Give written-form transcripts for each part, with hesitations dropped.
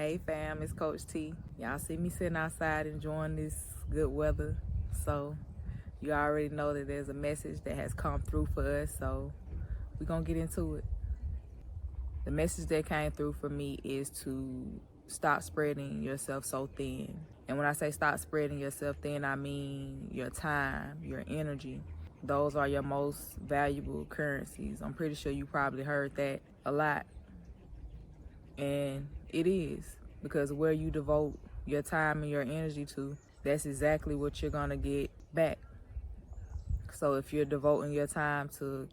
Hey fam, it's Coach T. Y'all see me sitting outside enjoying this good weather. So you already know that there's a message that has come through for us. So we're going to get into it. The message that came through for me is to stop spreading yourself so thin. And when I say stop spreading yourself thin, I mean your time, your energy. Those are your most valuable currencies. I'm pretty sure you probably heard that a lot. And it is, because where you devote your time and your energy to, that's exactly what you're gonna get back. So if you're devoting your time to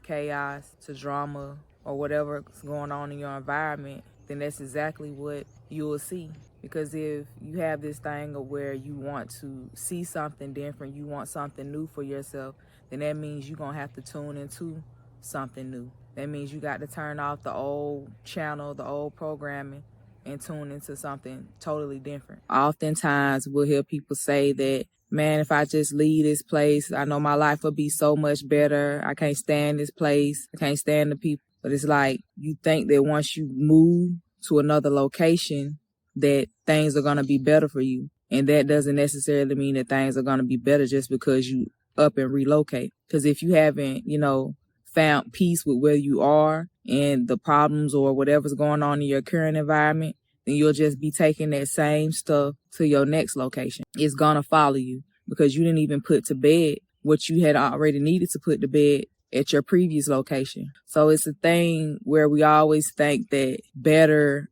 chaos, to drama, or whatever's going on in your environment, then that's exactly what you will see. Because if you have this thing of where you want to see something different, you want something new for yourself, then that means you're gonna have to tune into something new. That means you got to turn off the old channel, the old programming, and tune into something totally different. Oftentimes we'll hear people say that, man, if I just leave this place, I know my life will be so much better. I can't stand this place. I can't stand the people. But it's like, you think that once you move to another location, that things are going to be better for you. And that doesn't necessarily mean that things are going to be better just because you up and relocate. Because if you haven't, found peace with where you are and the problems or whatever's going on in your current environment, then you'll just be taking that same stuff to your next location. It's gonna follow you because you didn't even put to bed what you had already needed to put to bed at your previous location. So it's a thing where we always think that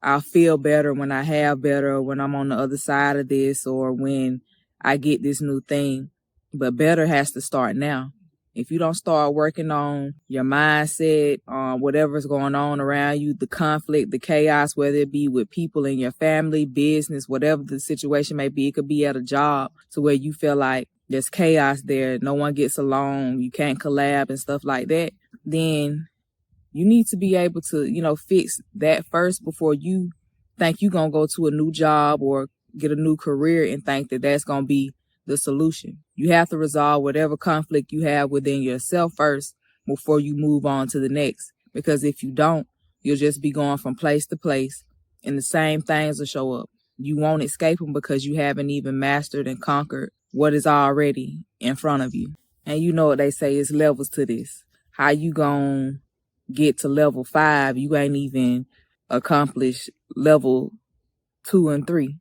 I'll feel better when I have better, or when I'm on the other side of this, or when I get this new thing. But better has to start now. If you don't start working on your mindset, whatever's going on around you, the conflict, the chaos, whether it be with people in your family, business, whatever the situation may be, it could be at a job to where you feel like there's chaos there, no one gets along, you can't collab and stuff like that, then you need to be able to, fix that first before you think you're going to go to a new job or get a new career and think that that's going to be the solution. You have to resolve whatever conflict you have within yourself first before you move on to the next. Because if you don't, you'll just be going from place to place and the same things will show up. You won't escape them because you haven't even mastered and conquered what is already in front of you. And you know what they say, is levels to this. How you gonna get to level 5? You ain't even accomplished level 2 and 3.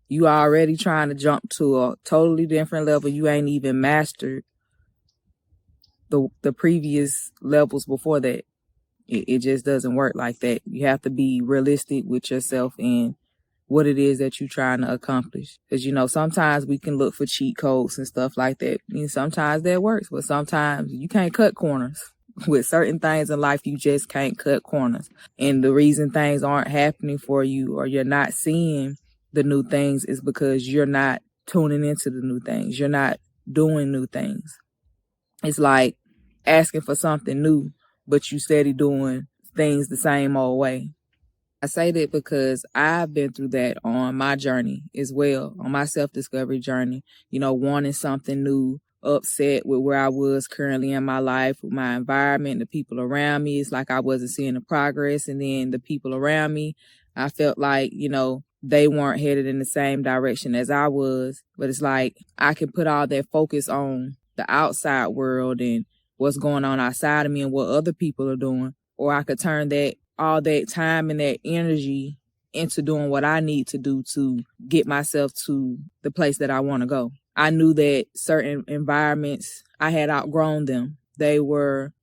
You already trying to jump to a totally different level. You ain't even mastered the previous levels before that. It just doesn't work like that. You have to be realistic with yourself and what it is that you're trying to accomplish. Because, sometimes we can look for cheat codes and stuff like that. And sometimes that works, but sometimes you can't cut corners. With certain things in life, you just can't cut corners. And the reason things aren't happening for you, or you're not seeing the new things, is because you're not tuning into the new things. You're not doing new things. It's like asking for something new, but you steady doing things the same old way. I say that because I've been through that on my journey as well, on my self-discovery journey, wanting something new, upset with where I was currently in my life, with my environment, the people around me. It's like I wasn't seeing the progress. And then the people around me, I felt like, they weren't headed in the same direction as I was. But it's like I can put all that focus on the outside world and what's going on outside of me and what other people are doing. Or I could turn all that time and that energy into doing what I need to do to get myself to the place that I want to go. I knew that certain environments, I had outgrown them. They weren't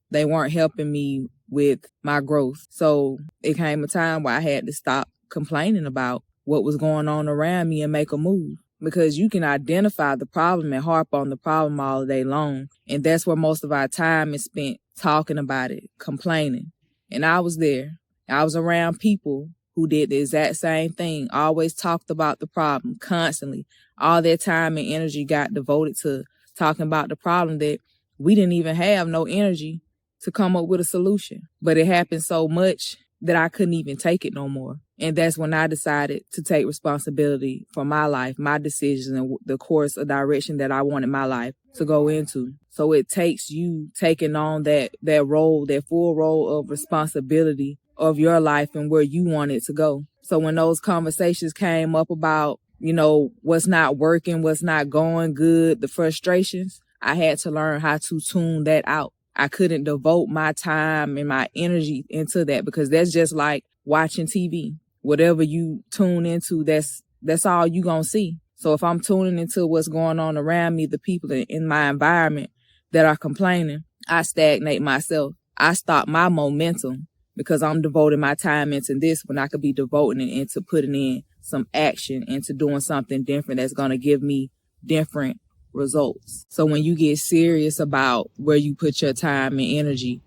helping me with my growth. So it came a time where I had to stop complaining about what was going on around me and make a move. Because you can identify the problem and harp on the problem all day long. And that's where most of our time is spent, talking about it, complaining. And I was there. I was around people who did the exact same thing, always talked about the problem constantly. All their time and energy got devoted to talking about the problem that we didn't even have no energy to come up with a solution. But it happened so much that I couldn't even take it no more. And that's when I decided to take responsibility for my life, my decisions, and the course of direction that I wanted my life to go into. So it takes you taking on that role, that full role of responsibility of your life and where you want it to go. So when those conversations came up about, what's not working, what's not going good, the frustrations, I had to learn how to tune that out. I couldn't devote my time and my energy into that, because that's just like watching TV. Whatever you tune into, that's all you gonna see. So if I'm tuning into what's going on around me, the people in my environment that are complaining, I stagnate myself. I stop my momentum because I'm devoting my time into this when I could be devoting it into putting in some action, into doing something different that's going to give me different results. So when you get serious about where you put your time and energy,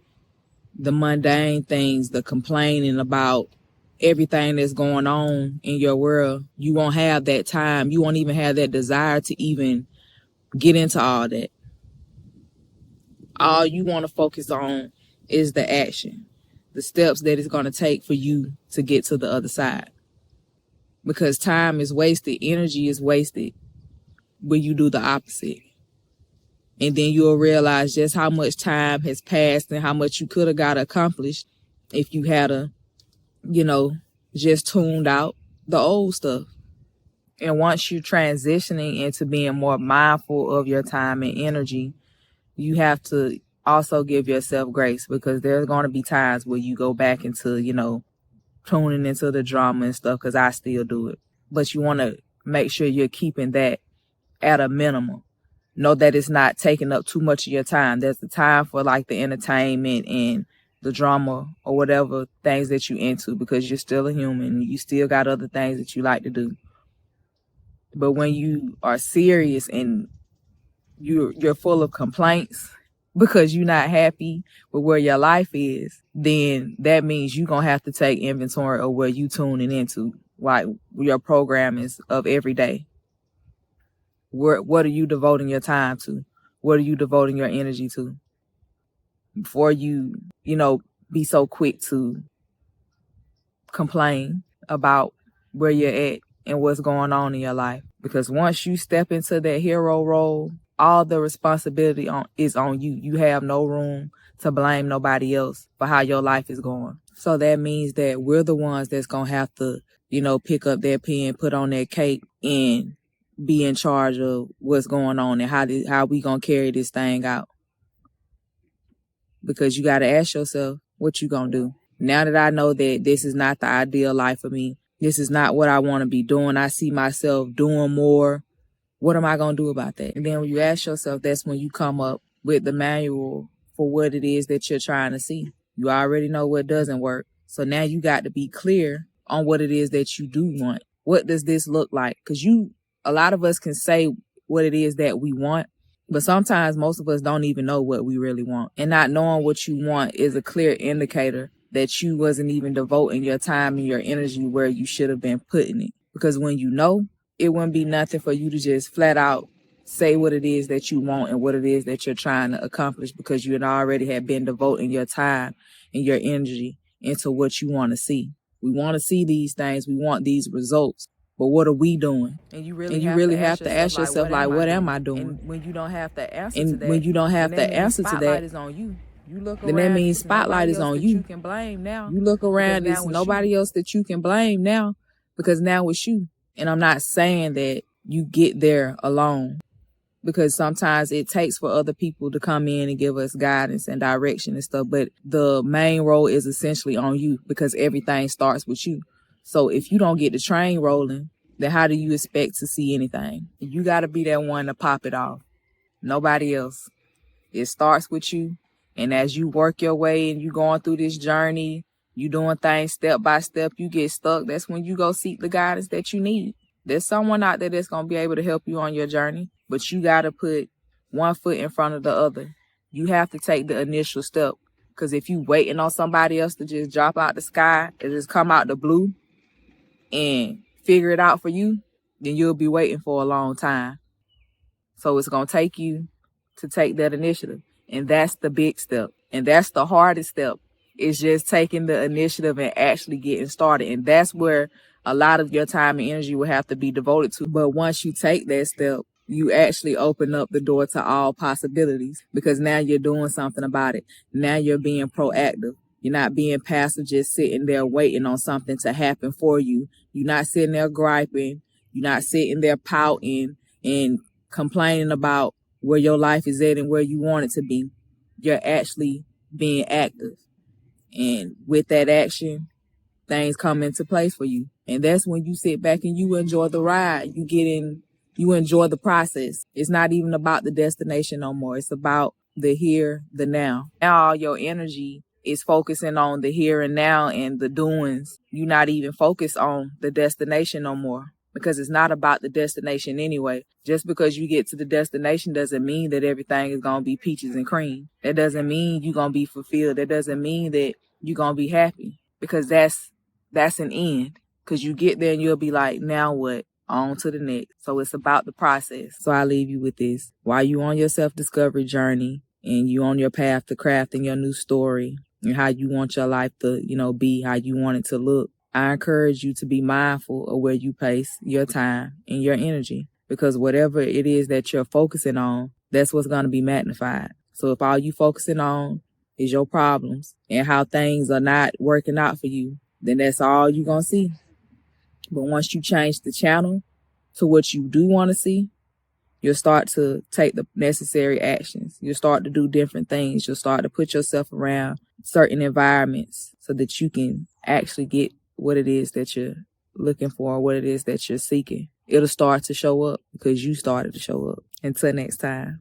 the mundane things, the complaining about everything that's going on in your world, you won't have that time. You won't even have that desire to even get into all that. All you want to focus on is the action, the steps that it's going to take for you to get to the other side. Because time is wasted, energy is wasted when you do the opposite. And then you'll realize just how much time has passed and how much you could have got accomplished if you had just tuned out the old stuff. And once you're transitioning into being more mindful of your time and energy, you have to also give yourself grace, because there's going to be times where you go back into, tuning into the drama and stuff, because I still do it. But you want to make sure you're keeping that at a minimum. Know that it's not taking up too much of your time. There's the time for like the entertainment and the drama or whatever things that you're into, because you're still a human. You still got other things that you like to do. But when you are serious and you're full of complaints because you're not happy with where your life is, then that means you're going to have to take inventory of where you tuning into, like your program is of every day. What are you devoting your time to? What are you devoting your energy to? Before you be so quick to complain about where you're at and what's going on in your life. Because once you step into that hero role, all the responsibility is on you. You have no room to blame nobody else for how your life is going. So that means that we're the ones that's going to have to, pick up that pen, put on that cape, and be in charge of what's going on and how we going to carry this thing out. Because you got to ask yourself, what you going to do? Now that I know that this is not the ideal life for me, this is not what I want to be doing, I see myself doing more, what am I going to do about that? And then when you ask yourself, that's when you come up with the manual for what it is that you're trying to see. You already know what doesn't work. So now you got to be clear on what it is that you do want. What does this look like? Because a lot of us can say what it is that we want, but sometimes most of us don't even know what we really want. And not knowing what you want is a clear indicator that you wasn't even devoting your time and your energy where you should have been putting it. Because when you know, it wouldn't be nothing for you to just flat out say what it is that you want and what it is that you're trying to accomplish, because you already have been devoting your time and your energy into what you want to see. We want to see these things. We want these results. But what are we doing? And you really have to ask yourself, like, what am I doing? And when you don't have the answer to that, when you don't have the answer to that, is on you. You look around, then that means spotlight is on you. You can blame now. You look around, there's nobody else that you can blame now, because now it's you. And I'm not saying that you get there alone, because sometimes it takes for other people to come in and give us guidance and direction and stuff. But the main role is essentially on you, because everything starts with you. So if you don't get the train rolling, then how do you expect to see anything? You got to be that one to pop it off. Nobody else. It starts with you. And as you work your way and you going through this journey, you doing things step by step, you get stuck. That's when you go seek the guidance that you need. There's someone out there that's going to be able to help you on your journey, but you got to put one foot in front of the other. You have to take the initial step, because if you waiting on somebody else to just drop out the sky and just come out the blue and figure it out for you, then you'll be waiting for a long time. So it's going to take you to take that initiative. And that's the big step. And that's the hardest step. It's just taking the initiative and actually getting started. And that's where a lot of your time and energy will have to be devoted to. But once you take that step, you actually open up the door to all possibilities, because now you're doing something about it. Now you're being proactive. You're not being passive, just sitting there waiting on something to happen for you. You're not sitting there griping. You're not sitting there pouting and complaining about where your life is at and where you want it to be. You're actually being active. And with that action, things come into place for you. And that's when you sit back and you enjoy the ride. You enjoy the process. It's not even about the destination no more. It's about the here, the now. Now all your energy is focusing on the here and now and the doings. You're not even focused on the destination no more, because it's not about the destination anyway. Just because you get to the destination doesn't mean that everything is going to be peaches and cream. That doesn't mean you're going to be fulfilled. That doesn't mean that you're going to be happy, because that's an end. Because you get there and you'll be like, now what? On to the next. So it's about the process. So I leave you with this. While you on your self-discovery journey and you on your path to crafting your new story and how you want your life to, be, how you want it to look, I encourage you to be mindful of where you place your time and your energy, because whatever it is that you're focusing on, that's what's going to be magnified. So if all you focusing on is your problems and how things are not working out for you, then that's all you're going to see. But once you change the channel to what you do want to see, you'll start to take the necessary actions. You'll start to do different things. You'll start to put yourself around certain environments so that you can actually get what it is that you're looking for, what it is that you're seeking. It'll start to show up because you started to show up. Until next time.